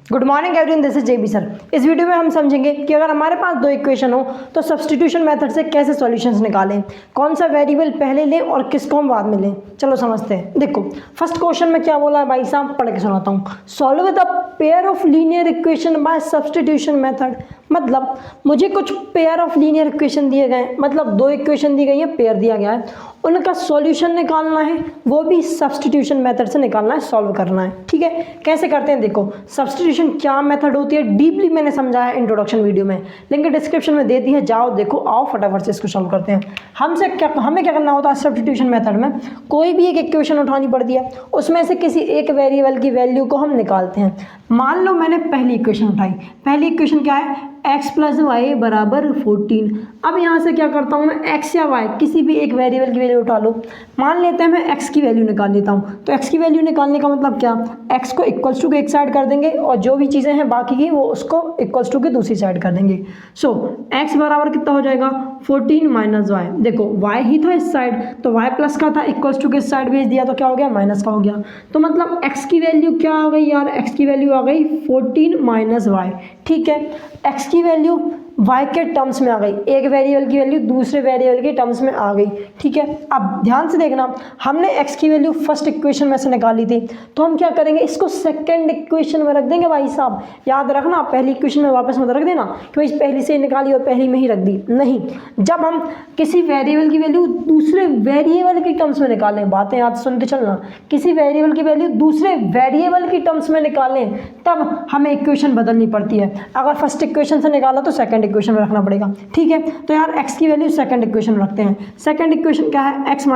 Good morning everyone, this is JB sir. इस video में हम समझेंगे कि अगर हमारे पास दो इक्वेशन हो तो सब्स्टिट्यूशन मेथड से कैसे सॉल्यूशंस निकालें, कौन सा वेरिएबल पहले लें और किसको हम बाद में लें। चलो समझते हैं। देखो फर्स्ट क्वेश्चन में क्या बोला है भाई साहब, पढ़ के सुनाता हूँ। Solve the pair of linear equation by substitution method. मतलब मुझे कुछ पेयर ऑफ लीनियर इक्वेशन दिए गए, मतलब दो इक्वेशन दी गई है, पेयर दिया गया है, उनका सॉल्यूशन निकालना है, वो भी सब्स्टिट्यूशन मेथड से निकालना है, सॉल्व करना है। ठीक है, कैसे करते हैं देखो। सब्स्टिट्यूशन क्या मेथड होती है डीपली मैंने समझाया है इंट्रोडक्शन वीडियो में, लिंक डिस्क्रिप्शन में दे दी है, जाओ देखो, आओ फटाफट से इसको सॉल्व करते हैं। हमें क्या करना होता है सब्स्टिट्यूशन मेथड में, कोई भी एक इक्वेशन उठानी पड़ती है, उसमें से किसी एक वेरिएबल की वैल्यू को हम निकालते हैं। मान लो मैंने पहली इक्वेशन उठाई, पहली इक्वेशन क्या है, x प्लस वाई बराबर 14। अब यहाँ से क्या करता हूँ मैं, x या y किसी भी एक वेरिएबल की वैल्यू उठा लो। मान लेते हैं मैं x की वैल्यू निकाल लेता हूँ, तो x की वैल्यू निकालने का मतलब क्या, x को इक्वल्स टू के एक साइड कर देंगे और जो भी चीज़ें हैं बाकी की वो उसको इक्वल्स टू के दूसरी साइड कर देंगे। सो x बराबर कितना हो जाएगा, 14 माइनस वाई। देखो y ही था इस साइड, तो y प्लस का था, इक्वल्स टू के साइड भेज दिया तो क्या हो गया, माइनस का हो गया। तो मतलब x की वैल्यू क्या आ गई यार, x की वैल्यू आ गई 14 माइनस वाई। ठीक है, x की वैल्यू y के टर्म्स में आ गई, एक वेरिएबल की वैल्यू दूसरे वेरिएबल के टर्म्स में आ गई। ठीक है, अब ध्यान से देखना, हमने x की वैल्यू फर्स्ट इक्वेशन में से निकाली थी, तो हम क्या करेंगे, इसको सेकंड इक्वेशन में रख देंगे। भाई साहब याद रखना, पहली इक्वेशन में वापस मत रख देना कि भाई पहली से निकाली और पहली में ही रख दी, नहीं। जब हम किसी वेरिएबल की वैल्यू दूसरे वेरिएबल के टर्म्स में निकालें, बातें याद सुनते चलना, किसी वेरिएबल की वैल्यू दूसरे वेरिएबल की टर्म्स में निकालें तब हमें इक्वेशन बदलनी पड़ती है। अगर फर्स्ट इक्वेशन से निकाला तो सेकंड इक्वेशन में रखना पड़ेगा। ठीक है, तो यार x की वैल्यू सेकंड इक्वेशन में रखते हैं। सेकंड इक्वेशन क्या है, x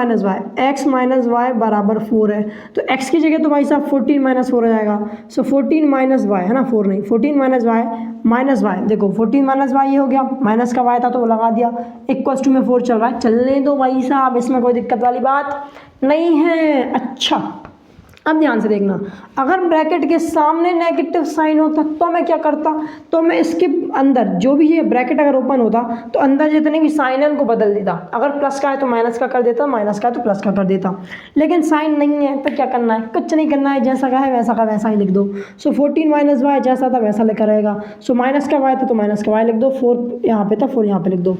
माइनस वाई बराबर 4 है, तो x की जगह तो भाई साहब 14 माइनस 4 हो जाएगा। सो 14 माइनस वाई है ना, 4 नहीं, 14 माइनस वाई। देखो 14 माइनस वाई ये हो गया, माइनस का y था तो वो लगा दिया, इक्वल्स टू में 4 चल रहा है, चलने दो भाई साहब, इसमें कोई दिक्कत वाली बात नहीं है। अच्छा अब ध्यान से देखना, अगर ब्रैकेट के सामने नेगेटिव साइन होता तो मैं क्या करता, तो मैं इसके अंदर जो भी ये ब्रैकेट अगर ओपन होता तो अंदर जितने भी साइन है उनको बदल देता। अगर प्लस का है तो माइनस का कर देता, माइनस का है तो प्लस का कर देता, लेकिन साइन नहीं है तो क्या करना है, कुछ नहीं करना है, जैसा का है वैसा का वैसा ही लिख दो। सो 14 माइनस वाई जैसा था वैसा लिखा रहेगा। सो माइनस का वाई था तो माइनस का वाई लिख दो, 4 यहाँ पे था 4 यहाँ पे लिख दो।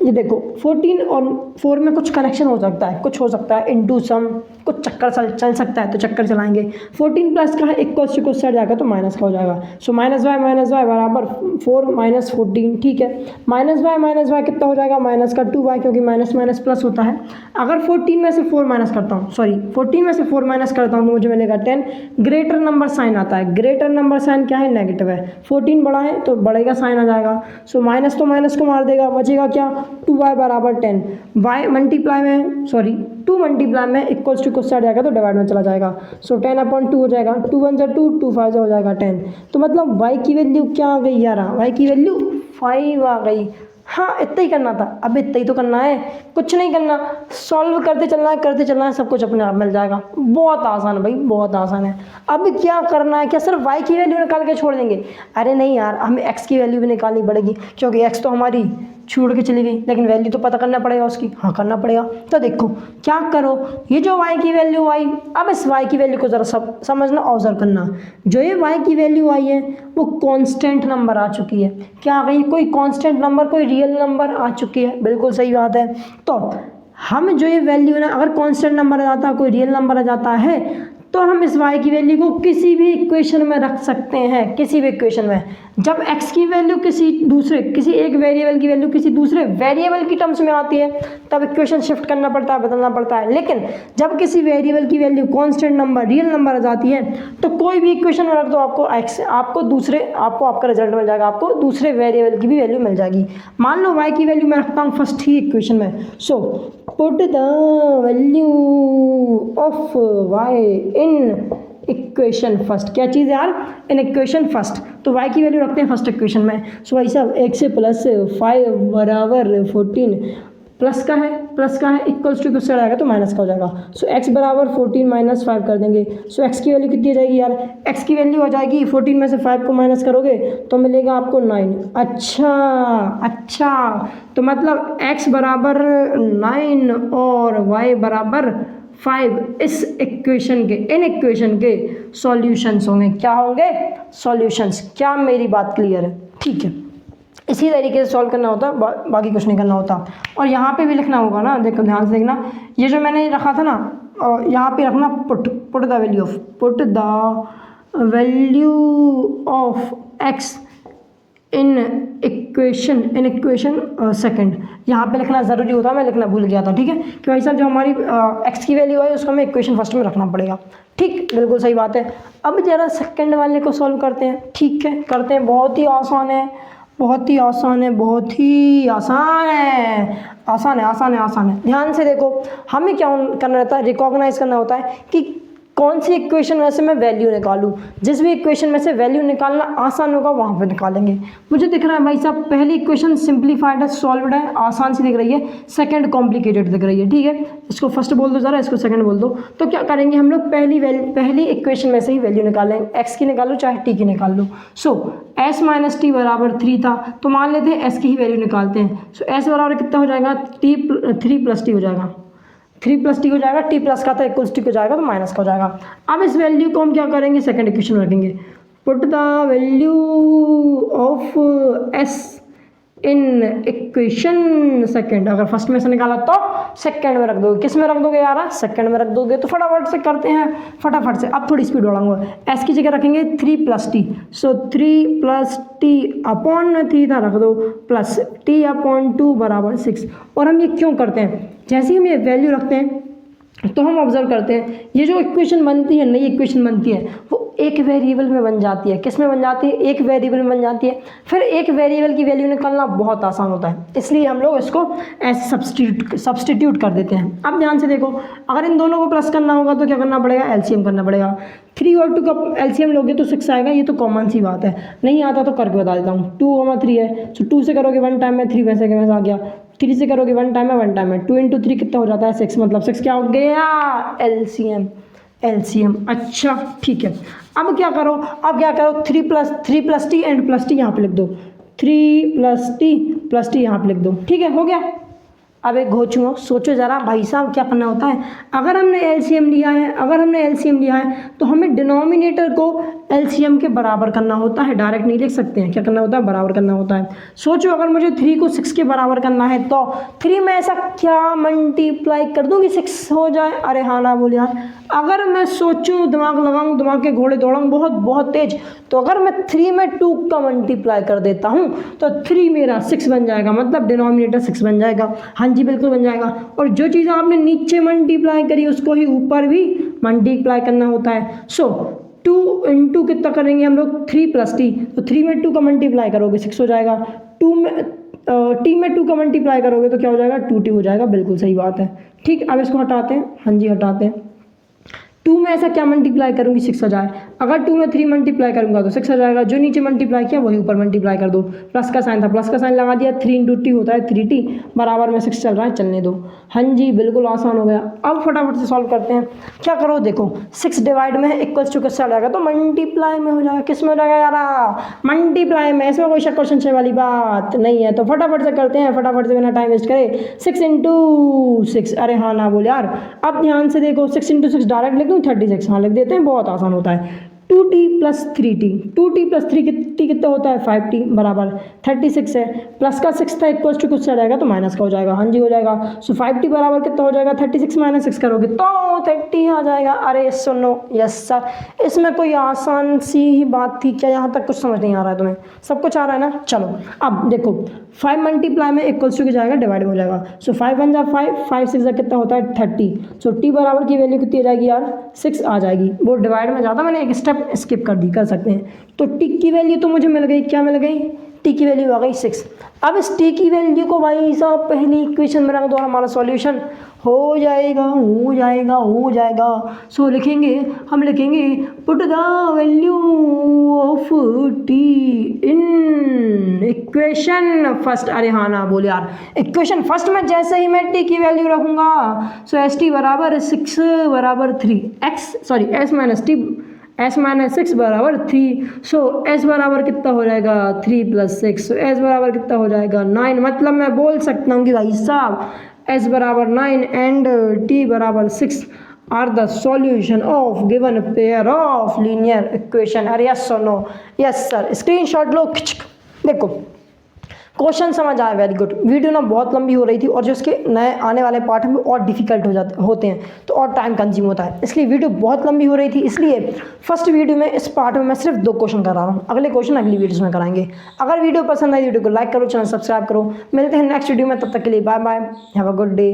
ये देखो 14 और 4 में कुछ कनेक्शन हो सकता है, कुछ हो सकता है, इनटू सम कुछ चक्कर चल सकता है तो चक्कर चलाएंगे। 14 प्लस का है, इक्वल्स टू कुछ साइड जाएगा तो माइनस का हो जाएगा। सो माइनस वाई बराबर 4 माइनस 14। ठीक है, माइनस वाई कितना हो जाएगा, माइनस का 2y, क्योंकि माइनस माइनस प्लस होता है। अगर 14 में से 4 माइनस करता हूँ, सॉरी 14 में से 4 माइनस करता हूँ तो मुझे मिलेगा 10। ग्रेटर नंबर साइन आता है, ग्रेटर नंबर साइन क्या है, नेगेटिव है। 14 बड़ा है तो बढ़ेगा साइन आ जाएगा। सो माइनस तो माइनस को मार देगा, बचेगा क्या, 2y बराबर 10। y मल्टीप्लाई में, सॉरी 2 मल्टीप्लाई में इक्वल्स टू कुछ साइड जाएगा तो डिवाइड में चला जाएगा। सो 10/2 हो जाएगा, 2 1 2, 2 5 हो जाएगा 10। तो मतलब y की वैल्यू क्या आ गई यार, y की वैल्यू 5 आ गई। हाँ इतना ही करना था, अब इतना ही तो करना है, कुछ नहीं करना, सॉल्व करते चलना है, सब कुछ अपने आप मिल जाएगा। बहुत आसान है भाई, बहुत आसान है। अब क्या करना है, क्या सिर्फ y की वैल्यू निकाल के छोड़ देंगे, अरे नहीं यार, हमें x की वैल्यू भी निकालनी पड़ेगी, क्योंकि x तो हमारी छोड़ के चली गई, लेकिन वैल्यू तो पता करना पड़ेगा उसकी, हाँ करना पड़ेगा। तो देखो क्या करो, ये जो y की वैल्यू आई, अब इस y की वैल्यू को ज़रा समझना, ऑब्जर्व करना। जो ये y की वैल्यू आई है वो कांस्टेंट नंबर आ चुकी है। क्या आ गई, कोई कांस्टेंट नंबर, कोई रियल नंबर आ चुकी है, बिल्कुल सही बात है। तो हम जो ये वैल्यू है ना, अगर कांस्टेंट नंबर आ जाता है, कोई रियल नंबर आ जाता है, तो हम इस y की वैल्यू को किसी भी इक्वेशन में रख सकते हैं, किसी भी इक्वेशन में। जब x की वैल्यू किसी एक वेरिएबल की वैल्यू किसी दूसरे वेरिएबल की टर्म्स में आती है तब इक्वेशन शिफ्ट करना पड़ता है, बदलना पड़ता है। लेकिन जब किसी वेरिएबल की value constant number, real number आ जाती है, तो कोई भी इक्वेशन में रख दो, आपको आपका रिजल्ट मिल जाएगा, आपको दूसरे वेरिएबल की भी वैल्यू मिल जाएगी। मान लो y की वैल्यू मैं रखता हूँ फर्स्ट ही इक्वेशन में। So put the value of y in equation first, क्या चीज़ है यार, इन इक्वेशन फर्स्ट। तो y की वैल्यू रखते हैं फर्स्ट इक्वेशन में। सो भाई साहब x प्लस 5 बराबर 14, प्लस का है इक्वल्स टू कुछ साइड आएगा तो माइनस का हो जाएगा। सो x बराबर 14 माइनस 5 कर देंगे। सो x की वैल्यू कितनी हो जाएगी यार, x की वैल्यू हो जाएगी 14 में से 5 को माइनस करोगे तो मिलेगा आपको 9। अच्छा तो मतलब x बराबर 9 और y बराबर 5 इन इक्वेशन के सॉल्यूशंस होंगे। क्या होंगे? सॉल्यूशंस। क्या मेरी बात क्लियर है? ठीक है, इसी तरीके से सॉल्व करना होता है, बाकी कुछ नहीं करना होता। और यहाँ पे भी लिखना होगा ना, देखो ध्यान से देखना, ये जो मैंने रखा था ना, यहाँ पे रखना put the value of x in equation second. यहाँ पे लिखना ज़रूरी होता है, मैं लिखना भूल गया था। ठीक है, कि भाई साहब जो हमारी एक्स की वैल्यू है उसको हमें इक्वेशन फर्स्ट में रखना पड़ेगा। ठीक, बिल्कुल सही बात है। अब जरा सेकंड वाले को सॉल्व करते हैं। ठीक है, करते हैं। बहुत ही आसान है, बहुत ही आसान है, बहुत ही आसान है, आसान है, आसान है, आसान है। ध्यान से देखो, हमें क्या करना रहता है? रिकॉग्नाइज करना होता है कि कौन सी इक्वेशन में से मैं वैल्यू निकालूं। जिस भी इक्वेशन में से वैल्यू निकालना आसान होगा वहाँ पे निकालेंगे। मुझे दिख रहा है भाई साहब, पहली इक्वेशन सिंप्लीफाइड है, सॉल्व्ड है, आसान सी दिख रही है। सेकंड कॉम्प्लिकेटेड दिख रही है। ठीक है, इसको फर्स्ट बोल दो ज़रा, इसको सेकंड बोल दो। तो क्या करेंगे हम लोग? पहली इक्वेशन में से ही वैल्यू निकालेंगे। एक्स की निकालो चाहे टी की निकाल लो। सो एस माइनस टी बराबर 3 था, तो मान लेते हैं एस की ही वैल्यू निकालते हैं। सो एस बराबर कितना हो जाएगा? 3 प्लस टी हो जाएगा। 3 प्लस टी हो जाएगा, टी प्लस का था इक्वल्स टी हो जाएगा, तो माइनस का हो जाएगा। अब इस वैल्यू को हम क्या करेंगे? सेकंड इक्वेशन में रखेंगे। Put the value of S in equation second. अगर फर्स्ट में से निकाला तो सेकंड में रख दोगे। किस में रख दोगे यार? सेकंड में रख दोगे। तो फटाफट से करते हैं, फटाफट से। अब थोड़ी स्पीड बढ़ाऊंगा। एस की जगह रखेंगे 3 प्लस टी। सो 3 प्लस टी अपॉन 3 था, रख दो, प्लस टी अपॉन 2 बराबर 6। और हम ये क्यों करते हैं? जैसे ही हम ये वैल्यू रखते हैं तो हम ऑब्जर्व करते हैं, ये जो इक्वेशन बनती है, नई इक्वेशन बनती है, वो एक वेरिएबल में बन जाती है। किस में बन जाती है? एक वेरिएबल में बन जाती है। फिर एक वेरिएबल की वैल्यू निकालना बहुत आसान होता है, इसलिए हम लोग इसको ऐसे सब्सटीट्यूट कर देते हैं। अब ध्यान से देखो, अगर इन दोनों को प्लस करना होगा तो क्या करना पड़ेगा? एलसीएम करना पड़ेगा। 3 और 2 का एलसीएम लोगे तो 6 आएगा। ये तो कॉमन सी बात है, नहीं आता तो करके बता देता हूँ। 2 और 3 है, सो 2 से करोगे 1 टाइम में, 3 वैसे के वैसे आ गया। 3 से करोगे 1 टाइम में, 1 टाइम में। 2 इंटू 3 कितना हो जाता है? 6। मतलब 6 क्या हो गया? एलसीएम। एलसीएम। अच्छा ठीक है, अब क्या करो? 3 plus T and plus T यहाँ पे लिख दो। 3 प्लस टी यहाँ पे लिख दो। ठीक है, हो गया। अब एक घोचुओ, सोचो ज़रा भाई साहब क्या करना होता है। अगर हमने एलसीएम लिया है, तो हमें डिनोमिनेटर को एलसीएम के बराबर करना होता है। डायरेक्ट नहीं लिख सकते हैं, क्या करना होता है? बराबर करना होता है। सोचो, अगर मुझे 3 को 6 के बराबर करना है तो 3 में ऐसा क्या मल्टीप्लाई कर दूँ कि 6 हो जाए? अरे हाँ ना बोल यार। अगर मैं सोचूं, दिमाग लगाऊं, दिमाग के घोड़े दौड़ाऊं बहुत बहुत तेज, तो अगर मैं 3 में 2 का मल्टीप्लाई कर देता हूं तो 3 मेरा 6 बन जाएगा। मतलब डिनोमिनेटर 6 बन जाएगा। हाँ जी, बिल्कुल बन जाएगा। और जो चीज़ आपने नीचे मल्टीप्लाई करी उसको ही ऊपर भी मल्टीप्लाई करना होता है। सो 2 इंटू कितना करेंगे हम लोग? 3 प्लस टी। तो 3 में 2 का मल्टीप्लाई करोगे 6 हो जाएगा। टी में 2 का मल्टीप्लाई करोगे तो क्या हो जाएगा? 2t हो जाएगा। बिल्कुल सही बात है। ठीक, अब इसको हटाते हैं। हाँ जी, हटाते हैं। 2 में ऐसा क्या मल्टीप्लाई करूँगी? 6 आ जाए। अगर 2 में 3 मल्टीप्लाई करूँगा तो 6 आ जाएगा। जो नीचे मल्टीप्लाई किया वही ऊपर मल्टीप्लाई कर दो। प्लस का साइन था, प्लस का साइन लगा दिया। 3 इंटू टी होता है 3t, बराबर में 6 चल रहा है, चलने दो। हाँ जी, बिल्कुल आसान हो गया। अब फटाफट से सॉल्व करते हैं। क्या करो? देखो 6 डिवाइड में है, इक्वल्स टू किससे आ जाएगा? तो मल्टीप्लाई में हो जाएगा। किस में हो जाएगा यार? मल्टीप्लाई में। इसमें कोई शक और संशय वाली बात नहीं है। तो फटाफट से करते हैं, फटाफट से बिना टाइम वेस्ट करे। 6 इंटू 6, अरे हाँ ना बोल यार। अब ध्यान से देखो, 6 इंटू 6 डायरेक्ट लिख दूँ? 36। हाँ लिख देते हैं, बहुत आसान होता है। 2t plus 3t, 2t plus 3t कितना होता है? 5t बराबर 36 है। प्लस का 6 था, इक्वल्स टू कुछ जाएगा तो माइनस का हो जाएगा। हाँ जी, हो जाएगा। सो 5t बराबर कितना हो जाएगा? 36 माइनस 6 करोगे तो 30 आ जाएगा। अरे सुनो, यस सर, इसमें कोई आसान सी ही बात थी क्या? यहाँ तक कुछ समझ नहीं आ रहा है तुम्हें? सब कुछ आ रहा है ना? चलो अब देखो, 5 मल्टीप्लाई में इक्वल्स टू की जाएगा, डिवाइड हो जाएगा। सो 5 1 जा 5, 5 6 जा कितना होता है? 30। सो t बराबर की वैल्यू कितनी आ जाएगी यार? 6 आ जाएगी। वो डिवाइड में ज़्यादा मैंने एक स्टेप स्किप कर सकते हैं। तो टी की वैल्यू तो मुझे मिल गई। क्या मिल गई? टी की वैल्यू आ गई 6। अब इस टी की वैल्यू को भाई साहब पहली इक्वेशन में रख दो, हमारा सॉल्यूशन हो जाएगा, हो जाएगा, हो जाएगा। सो हम लिखेंगे put the value of T in equation first. अरे हाँ ना बोल यार, इक्वेशन फर्स्ट में जैसे ही मैं टी की वैल्यू रखूंगा, सो एस टी बराबर 6 बराबर 3 एस माइनस 6 बराबर 3। सो एस बराबर कितना हो जाएगा? 3 प्लस 6। सो एस बराबर कितना हो जाएगा? 9। मतलब मैं बोल सकता हूँ कि भाई साहब एस बराबर 9 एंड टी बराबर 6। Are the solution of given pair of linear equation. अरे यस और नो? Yes sir. स्क्रीनशॉट लो, खिचक। देखो क्वेश्चन समझ आया, वेरी गुड। वीडियो ना बहुत लंबी हो रही थी और जो इसके नए आने वाले पार्ट हैं वो और डिफिकल्ट होते हैं, तो और टाइम कंज्यूम होता है, इसलिए वीडियो बहुत लंबी हो रही थी। इसलिए फर्स्ट वीडियो में इस पार्ट में मैं सिर्फ 2 क्वेश्चन करा रहा हूँ, अगले क्वेश्चन अगली वीडियोस में कराएंगे। अगर वीडियो पसंद आई वीडियो को लाइक करो, चैनल सब्सक्राइब करो। मिलते हैं नेक्स्ट वीडियो में, तब तक के लिए bye bye, have a good day.